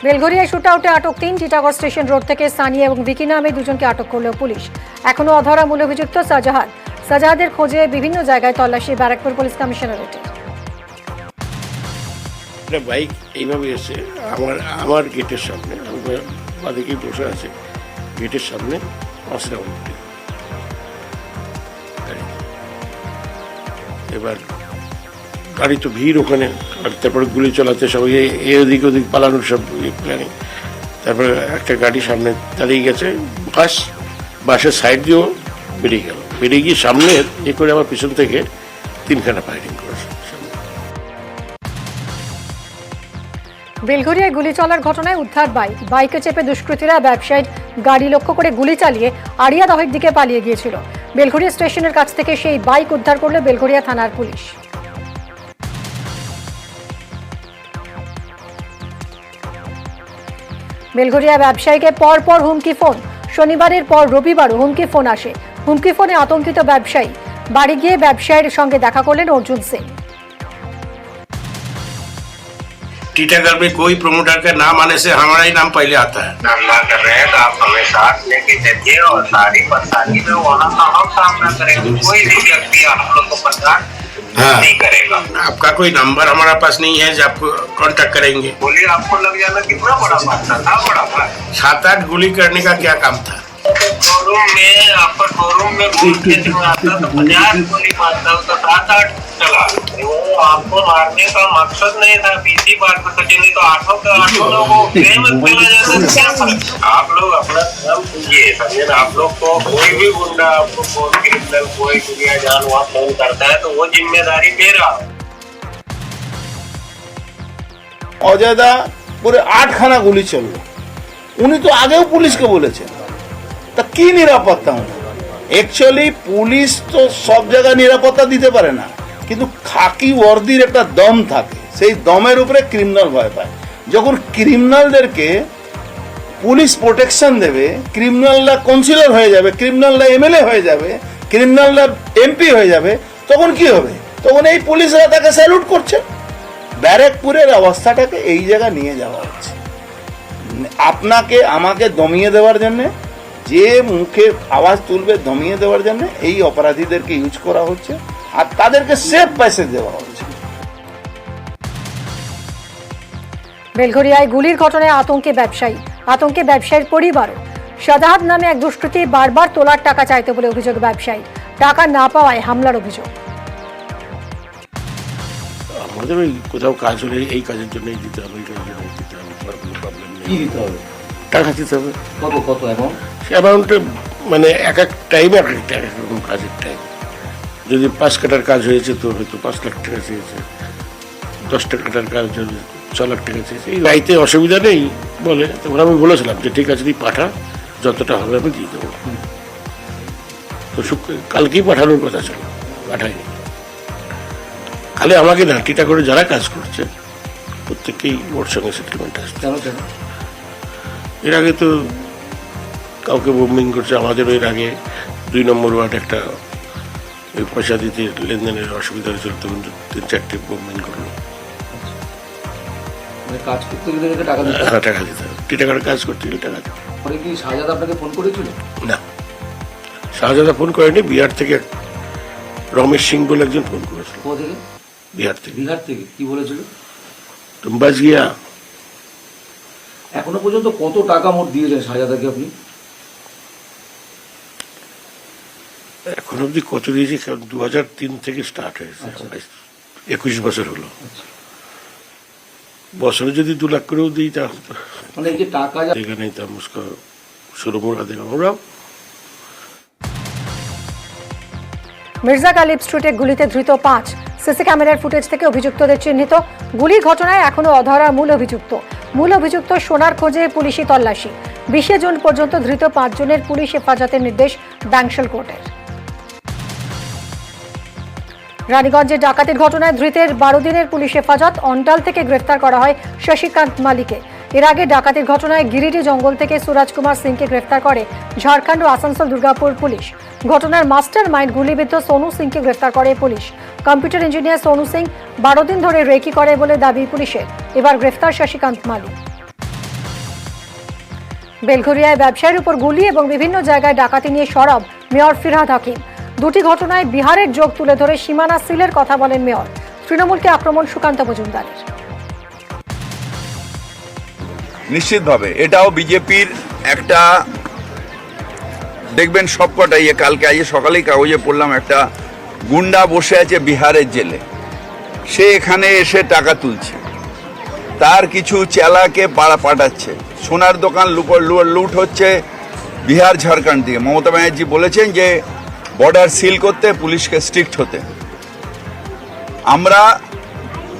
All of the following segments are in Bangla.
বেলঘরিয়ায় শুটআউটে আটক 3, টিটাগড় স্টেশন রোড থেকে সানিয়া এবং ভিকি নামে দুজনকে আটক করল পুলিশ। এখনো অধরা মূল অভিযুক্ত সাজাহাদের খোঁজে বিভিন্ন জায়গায় তল্লাশি ব্যারাকপুর পুলিশ কমিশনারেটে। বাইক এইভাবে এসে আমার গেটের সামনে, বাদিকেই বসে আছে গেটের সামনে, এবার গাড়ি তো ভিড় ওখানে, আর তারপরে গুলি চালাতে সবাই এদিক ওদিক পালানোর সব প্ল্যানিং। তারপরে একটা গাড়ি সামনে দাঁড়িয়ে গেছে, বাসের সাইড দিয়েও বেরিয়ে গিয়ে সামনে করে আমার পিছন থেকে 3খানা ফায়ারিং করেছে। বেলঘরিয়ায় গুলি চলার ঘটনায় উদ্ধার বাইকে চেপে দুষ্কৃতীরা ব্যবসায়ীর গাড়ি লক্ষ্য করে গুলি চালিয়ে আড়িয়াদহের দিকে পালিয়ে গিয়েছিল। বেলঘরিয়া স্টেশনের কাছ থেকে সেই বাইক উদ্ধার করল বেলঘরিয়া থানার পুলিশ। বেলঘরিয়া ব্যবসায়ীকে পরপর হুমকি ফোন, শনিবারের পর রবিবারও হুমকি ফোন আসে। হুমকি ফোনে আতঙ্কিত ব্যবসায়ী বাড়ি গিয়ে ব্যবসায়ীর সঙ্গে দেখা করলেন অর্जुन सिंह। टीटागढ़ में कोई प्रमोटर का नाम आने से हमारा ही नाम पहले आता है। धंधा कर रहे हैं तो आप हमें साथ लेके चलिए और सारी परेशानी में वहाँ का हम सामना करेंगे। कोई भी व्यक्ति आप लोग को परेशान नहीं करेगा। आपका कोई नंबर हमारा पास नहीं है जो आपको कांटेक्ट करेंगे। बोलिए, आपको लग जाना कितना बड़ा बात था? बड़ा बात 7-8 गोली करने का क्या काम था? शोरूम में आपका शोरूम में घूमते जो आता तो 50 गोली मारता, उसका 7-8 चला। वो आपको मारने का मकसद नहीं था, बीसी बार पर तो चलिए तो 8 लोगों को चला जाता तो क्या फर्क? आप लोग अपना काम कीजिए, समझे ना। आप लोग को कोई भी गुंडा आपको फोन क्रिमिनल कोई दुनिया जान वहाँ फोन करता है तो वो जिम्मेदारी मेरा। অজয়দা পুরো 8খানা গুলি চলল, উনি তো আগেও পুলিশকে বলেছেন, তা কি নিরাপত্তা? অ্যাকচুয়ালি পুলিশ তো সব জায়গায় নিরাপত্তা দিতে পারে না, কিন্তু খাকি ওয়ার্দির একটা দম থাকে, সেই দমের উপরে ক্রিমিনাল ভয় পায়। যখন ক্রিমিনালদেরকে পুলিশ প্রোটেকশন দেবে, ক্রিমিনালরা কাউন্সিলর হয়ে যাবে, ক্রিমিনালরা এমএলএ হয়ে যাবে, ক্রিমিনালরা এমপি হয়ে যাবে, তখন কি হবে? তখন এই পুলিশরা তাকে স্যালুট করছে। ব্যারাকপুরের অবস্থাটাকে এই জায়গায় নিয়ে যাওয়া হচ্ছে, আপনাকে আমাকে দমিয়ে দেওয়ার জন্যে, যে মুখে আওয়াজ তুলবে দমিয়ে দেওয়ার জন্য এই অপরাধীদেরকে ইউজ করা হচ্ছে, আর তাদেরকে সেফ প্যাসেজ দেওয়া হচ্ছে। বেলঘরিয়ায় গুলির ঘটনায় আতঙ্কে ব্যবসায়ীর পরিবারও। সাজাহাদ নামে এক দুষ্কৃতী বারবার তোলার টাকা চাইতে বলে অভিযোগ ব্যবসায়ী, টাকা না পাওয়ায় হামলার অভিযোগ। আমাদের ওই কোথাও কাজ হলে এই কাজের জন্যই দিতে হবে, এই কাজের জন্যই দিতে হবে, কোনো প্রবলেম নেই। কি দিতে হবে? টাকা দিতে হবে। কত অ্যামাউন্ট? অ্যামাউন্টে মানে এক টাইমে এক একটা এরকম কাজের টাইম। যদি 5 কাটার কাজ হয়েছে তো হয়তো 5 লাখ টাকা চেয়েছে, 10টা কাটার কাজ হলে 6 লাখ টাকা চেয়েছে। এই রাইতে অসুবিধা নেই বলে, তখন আমি বলেছিলাম যে ঠিক আছে, তুই পাঠা, যতটা হবে আমি দিয়ে দেবো। তো কালকেই পাঠানোর কথা ছিল, পাঠাইনি। খালি আমাকে না, টিটাগড়ে যারা কাজ করছে প্রত্যেকেই ওর সঙ্গে সেটেলমেন্ট আসছে। এর আগে তো কাউকে বোম্বিং করছে, আমাদের এর আগে 2 নম্বর ওয়ার্ড একটা ওই পয়সা দিতে লেনদেনের অসুবিধা হয়েছিল, তখন 3-4টে বোম্বিং করলো। কাজ করতে গেলে টাকা দিতে? হ্যাঁ, টাকা দিতে হবে। টিটাগড়ে কাজ করতে গেলে টাকা দিতে হবে। পরে কি শাহজাদা আপনাকে ফোন করেছিল? না, শাহজাদা ফোন করেনি, বিহার থেকে রমেশ সিং বলে একজন ফোন করেছিল। কোথা থেকে? বিহার থেকে। বিহার থেকে কি বলেছিল? তুমি বাস গিয়া। এখনো পর্যন্ত কত টাকা মোট দিয়েছেন শাহজাদাকে আপনি? এখন অব্দি কত দিয়েছি? 2003 থেকে স্টার্ট হয়েছে, 21 বছর হলো। বছরে যদি 2 লাখ করেও দিই তা মানে এই যে টাকা এখানে মুস্কা শুরু মোড়া দেখ আমরা। মির্জা গালিব স্ট্রিটে গুলিতে ধৃত 5, সিসি ক্যামেরার ফুটেজ থেকে অভিযুক্তদের চিহ্নিত। গুলির ঘটনায় এখনো অধরা মূল অভিযুক্ত সোনার খোঁজে পুলিশি তল্লাশি। 20 জুন পর্যন্ত ধৃত 5 জনের পুলিশ হেফাজতের নির্দেশ ব্যাংশাল কোর্টের। রানীগঞ্জে ডাকাতির ঘটনায় ধৃতের 12 দিনের পুলিশ হেফাজত। অন্টাল থেকে গ্রেফতার করা হয় শশীকান্ত মালিকে। এর আগে ডাকাতির ঘটনায় গিরিডি জঙ্গল থেকে সুরাজ কুমার সিংকে গ্রেফতার করে ঝাড়খণ্ড ও আসানসোল দুর্গাপুর পুলিশ। ঘটনার মাস্টার মাইন্ড গুলিবিদ্ধ সোনু সিংকে গ্রেফতার করে police. Computer engineer Sonu Singh 12 দিন ধরে রেকি করে বলে দাবি পুলিশের। এবার গ্রেফতার শশীকান্ত মালিক। বেলঘরিয়ায় ব্যবসায়ীর উপর গুলি এবং বিভিন্ন জায়গায় ডাকাতি নিয়ে সরব মেয়র ফিরহাদ হাকিম। দুটি ঘটনায় বিহারের যোগ তুলে ধরে সীমানা সিলের কথা বলেন মেয়র। তৃণমূলকে আক্রমণ সুকান্ত মজুমদারের। নিশ্চিতভাবে এটাও বিজেপির একটা, দেখবেন সবকটাই, কালকে আজ সকালেই কাগজে পড়লাম, একটা গুন্ডা বসে আছে বিহারের জেলে, সে এখানে এসে টাকা তুলছে, তার কিছু চেলাকে পাঠাচ্ছে, সোনার দোকান লুট হচ্ছে বিহার ঝাড়খণ্ড থেকে। মমতা ব্যানার্জি বলেছেন যে বর্ডার সিল করতে, পুলিশকে স্ট্রিক্ট হতে। আমরা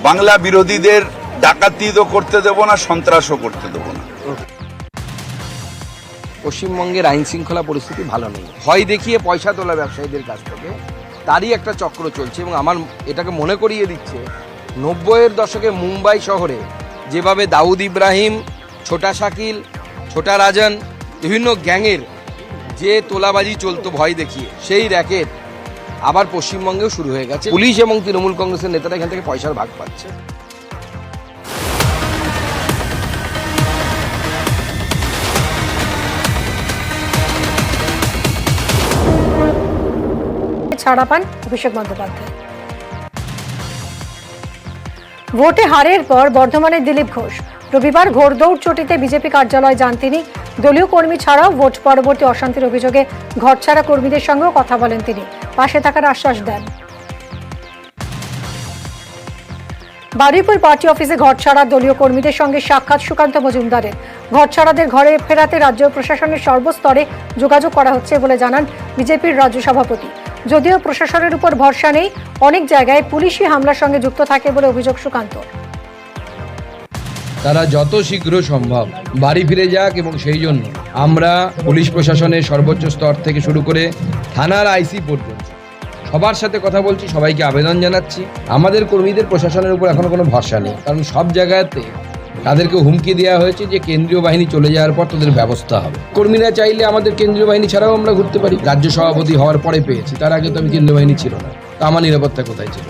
বাংলা বিরোধীদের ডাকাতিও করতে দেবো না, সন্ত্রাসও করতে দেবো না। পশ্চিমবঙ্গের আইন শৃঙ্খলা পরিস্থিতি ভালো নেই, ভয় দেখিয়ে পয়সা তোলা ব্যবসায়ীদের কাছ থেকে তারই একটা চক্র চলছে। এবং আমার এটাকে মনে করিয়ে দিচ্ছে 90-এর দশকে মুম্বাই শহরে যেভাবে দাউদ ইব্রাহিম, ছোটা শাকিল, ছোটা রাজন, বিভিন্ন গ্যাংয়ের যে তোলাবাজি চলতো ভয় দেখিয়ে, সেই র্যাকেট আবার পশ্চিমবঙ্গেও শুরু হয়ে গেছে। পুলিশ এবং তৃণমূল কংগ্রেসের নেতারা এখান থেকে পয়সার ভাগ পাচ্ছে। ছাড়া পান অভিষেক বন্দ্যোপাধ্যায়। ভোটে হারের পর বর্ধমানের দিলীপ ঘোষ রবিবার ঘোড়দৌড় চটিতে বিজেপি কার্যালয় যান তিনি। দলীয় কর্মী ছাড়াও ভোট পরবর্তী অশান্তির অভিযোগে ঘরছাড়া কর্মীদের সঙ্গেও কথা বলেন তিনি, পাশে থাকার আশ্বাস দেন। বারুইপুর পার্টি অফিসে ঘরছাড়া দলীয় কর্মীদের সঙ্গে সাক্ষাৎ সুকান্ত মজুমদারের। ঘরছাড়াদের ঘরে ফেরাতে রাজ্য প্রশাসনের সর্বস্তরে যোগাযোগ করা হচ্ছে বলে জানান বিজেপির রাজ্য সভাপতি। যদিও প্রশাসনের উপর ভরসা নেই, অনেক জায়গায় পুলিশি হামলার সঙ্গে যুক্ত থাকে বলে অভিযোগ সুকান্ত। তারা যত শীঘ্র সম্ভব বাড়ি ফিরে যাক, এবং সেই জন্য আমরা পুলিশ প্রশাসনের সর্বোচ্চ স্তর থেকে শুরু করে থানার আইসি পর্যন্ত সবার সাথে কথা বলছি, সবাইকে আবেদন জানাচ্ছি। আমাদের কর্মীদের প্রশাসনের উপর এখনো কোনো ভরসা নেই, কারণ সব জায়গাতে তাদেরকে হুমকি দেওয়া হয়েছে যে কেন্দ্রীয় বাহিনী চলে যাওয়ার পর তাদের ব্যবস্থা হবে। কর্মীরা চাইলে আমাদের কেন্দ্রীয় বাহিনী ছাড়াও আমরা ঘুরতে পারি। রাজ্য সভাপতি হওয়ার পরে পেয়েছি, তার আগে তো আমি কেন্দ্রীয় বাহিনী ছিল না, তো আমার নিরাপত্তা কোথায় ছিল?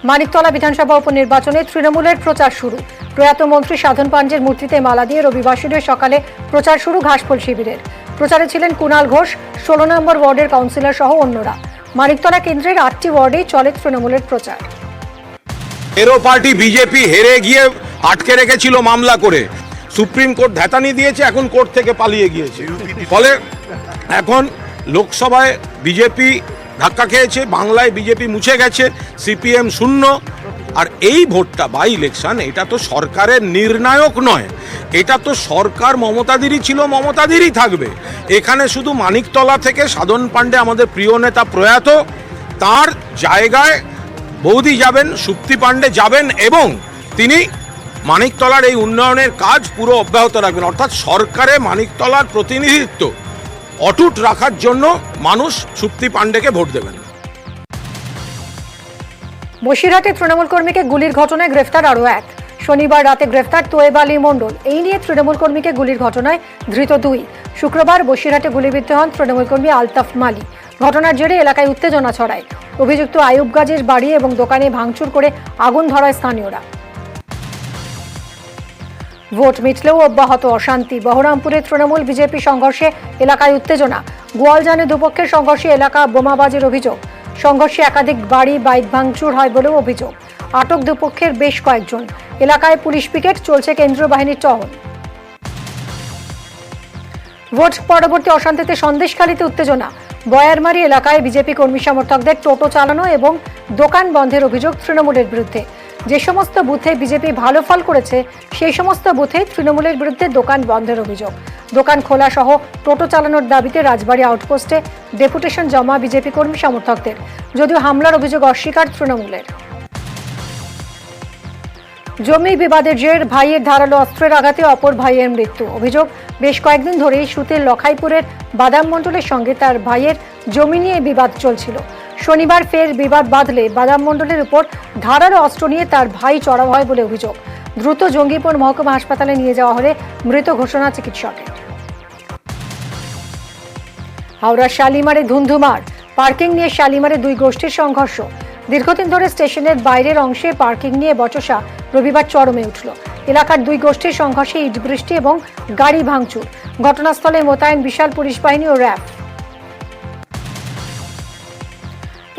মানিকতলা বিধানসভা উপনির্বাচনে তৃণমূলের প্রচার শুরু। প্রয়াত মন্ত্রী সাধন পাণ্ডের মূর্তিতে মালা দিয়ে রবিবার সকালে প্রচার শুরু ঘাসফুল শিবিরের। প্রচারে ছিলেন কুণাল ঘোষ, 16 নম্বর ওয়ার্ডের কাউন্সিলর সহ অন্যরা। মানিকতলা কেন্দ্রের 8টি ওয়ার্ডেই চলে তৃণমূলের প্রচার। এরও পার্টি বিজেপি হেরে গিয়ে আটকে রেখেছিল মামলা করে, সুপ্রিম কোর্ট ধ্যাতানি দিয়েছে, এখন কোর্ট থেকে পালিয়ে গিয়েছে। ফলে এখন লোকসভায় বিজেপি ধাক্কা খেয়েছে, বাংলায় বিজেপি মুছে গেছে, সিপিএম শূন্য। আর এই ভোটটা বাই ইলেকশন, এটা তো সরকারের নির্ণায়ক নয়, এটা তো সরকার মমতাদিরই ছিল, মমতাদিরই থাকবে। এখানে শুধু মানিকতলা থেকে সাধন পাণ্ডে, আমাদের প্রিয় নেতা প্রয়াত, তার জায়গায় বৌদি যাবেন, সুপ্তি পাণ্ডে যাবেন, এবং তিনি মানিকতলার এই উন্নয়নের কাজ পুরো অব্যাহত রাখবেন। অর্থাৎ সরকারে মানিকতলার প্রতিনিধিত্ব অটুট রাখার জন্য মানুষ সুপ্তি পাণ্ডেকে ভোট দেবেন। বসিরহাটে তৃণমূল কর্মীকে গুলির ঘটনায় গ্রেফতার আরও এক। শনিবার রাতে গ্রেফতার তোয়েব আলী মণ্ডল। এই নিয়ে তৃণমূল কর্মীকে গুলির ঘটনায় ধৃত 2। শুক্রবার বসিরহাটে গুলিবিদ্ধ হন তৃণমূল কর্মী আলতাফ মালি। ঘটনার জেরে এলাকায় উত্তেজনা ছড়ায়। অভিযুক্ত আয়ুব গাজীর বাড়ি এবং দোকানে ভাঙচুর করে আগুন ধরায় স্থানীয়রা। ভোট মিটলেও অব্যাহত অশান্তি। বহরমপুরে তৃণমূল বিজেপি সংঘর্ষে এলাকায় উত্তেজনা। গোয়ালজানে দুপক্ষের সংঘর্ষে এলাকা বোমাবাজির অভিযোগ। সংঘর্ষে একাধিক বাড়ি, বাইক ভাঙচুর হয় বলেও অভিযোগ। আটক দুপক্ষের বেশ কয়েকজন। এলাকায় পুলিশ পিকেট, চলছে কেন্দ্রীয় বাহিনীর টহল। ভোট পরবর্তী অশান্তিতে সন্দেশখালীতে উত্তেজনা। বয়ারমারি এলাকায় বিজেপি কর্মী সমর্থকদের টোটো চালানো এবং দোকান বন্ধের অভিযোগ তৃণমূলের বিরুদ্ধে। যে সমস্ত বুথে বিজেপি ভালো ফল করেছে সেই সমস্ত বুথে তৃণমূলের বিরুদ্ধে দোকান বন্ধের অভিযোগ। দোকান খোলা সহ টোটো চালানোর দাবিতে রাজবাড়ী আউটপোস্টে ডেপুটেশন জমা বিজেপি কর্মী সমর্থকদের, যদিও হামলার অভিযোগ অস্বীকার তৃণমূলের। জমি বিবাদের জের ভাইয়ের ধারালো অস্ত্রের আঘাতে অপর ভাইয়ের মৃত্যু। অভিযোগ, বেশ কয়েকদিন ধরেই সুতের লখাইপুরের বাদাম মণ্ডলের সঙ্গে তার ভাইয়ের জমি নিয়ে বিবাদ চলছিল। শনিবার ফের বিবাদ বাঁধলে বাদাম মণ্ডলের উপর ধারালো অস্ত্র নিয়ে তার ভাই চড়াও হয় বলে অভিযোগ। দ্রুত জঙ্গিপুর মহকুমা হাসপাতালে নিয়ে যাওয়া হলে মৃত ঘোষণা চিকিৎসকের। হাওড়ার শালিমারে ধুন্ধুমার। পার্কিং নিয়ে শালিমারে 2 গোষ্ঠীর সংঘর্ষ। দীর্ঘদিন ধরে স্টেশনের বাইরের অংশে পার্কিং নিয়ে বচসা রবিবার চরমে উঠল। এলাকার দুই গোষ্ঠীর সংঘর্ষে ইট বৃষ্টি এবং গাড়ি ভাঙচুর। ঘটনাস্থলে মোতায়েন বিশাল পুলিশ বাহিনী ও র্যাব।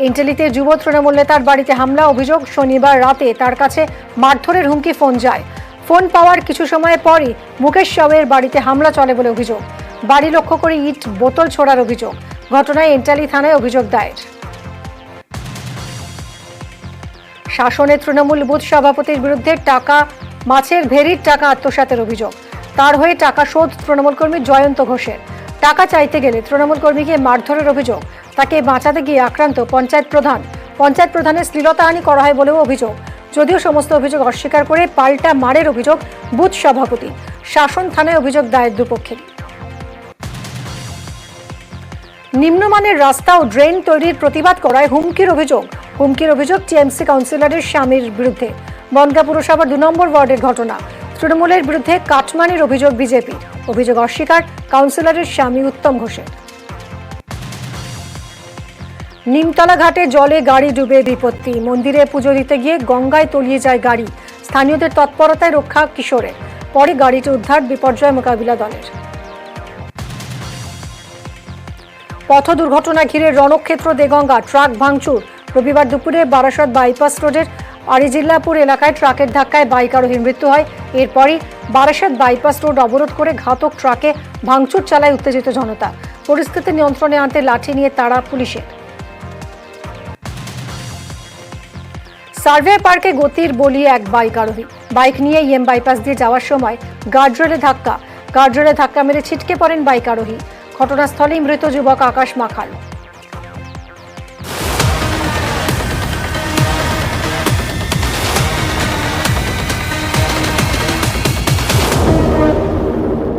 ইন্টেলিতে যুব তৃণমূল নেতার বাড়িতে হামলা অভিযোগ। শনিবার রাতে তার কাছে মারধরের হুমকি ফোন যায়। ফোন পাওয়ার কিছু সময় পরই মুকেশ সাউয়ের বাড়িতে হামলা চলে বলে অভিযোগ। বাড়ি লক্ষ্য করে ইট বোতল ছোড়ার অভিযোগ। ঘটনায় ইন্টালি থানায় অভিযোগ দায়ের। শাসনের তৃণমূল বুথ সভাপতির বিরুদ্ধে টাকা মাছের ভেরির টাকা আত্মসাতের অভিযোগ। তার হয়ে টাকা শোধ তৃণমূল কর্মী জয়ন্ত ঘোষের। টাকা চাইতে গেলে তৃণমূল কর্মীকে মারধরের অভিযোগ। তাকে বাঁচাতে গিয়ে আক্রান্ত পঞ্চায়েত প্রধান। পঞ্চায়েত প্রধানের শ্লীলতাহানি করা হয় বলেও অভিযোগ। যদিও সমস্ত অভিযোগ অস্বীকার করে পাল্টা মারের অভিযোগ বুথ সভাপতি। শাসন থানায় অভিযোগ দায়ের দুপক্ষেরই। নিম্নমানের রাস্তা ও ড্রেন তৈরির প্রতিবাদ করায় হুমকির অভিযোগ টিএমসি কাউন্সিলরের স্বামীর বিরুদ্ধে। বনগাঁ পুরসভার 2 নম্বর ওয়ার্ডের ঘটনা। তৃণমূলের বিরুদ্ধে কাটমানির অভিযোগ বিজেপি। অভিযোগ অস্বীকার কাউন্সিলরের স্বামী উত্তম ঘোষের। নিমতলা ঘাটে জলে গাড়ি ডুবে বিপত্তি। মন্দিরে পুজো দিতে গিয়ে গঙ্গায় তলিয়ে যায় গাড়ি। স্থানীয়দের তৎপরতায় রক্ষা কিশোরের। পরে গাড়িটি উদ্ধার বিপর্যয় মোকাবিলা দলের। পথ দুর্ঘটনা ঘিরে রণক্ষেত্র দেগঙ্গা। ট্রাক ভাঙচুর। রবিবার দুপুরে বারাসত বাইপাস রোডের আরিজিল্লাপুর এলাকায় ট্রাকের ধাক্কায় বাইক আরোহীর মৃত্যু হয়। এরপরই বারাসত বাইপাস রোড অবরোধ করে ঘাতক ট্রাকে ভাঙচুর চালায় উত্তেজিত জনতা। পরিস্থিতি নিয়ন্ত্রণে আনতে লাঠি নিয়ে তাড়া পুলিশের। সার্ভে পার্কে গতির বলি এক বাইক আরোহী। বাইক নিয়ে ইএম বাইপাস দিয়ে যাওয়ার সময় গার্ডরেলে ধাক্কা মেরে ছিটকে পড়েন বাইক আরোহী। ঘটনাস্থলেই মৃত যুবক আকাশ মাখাল।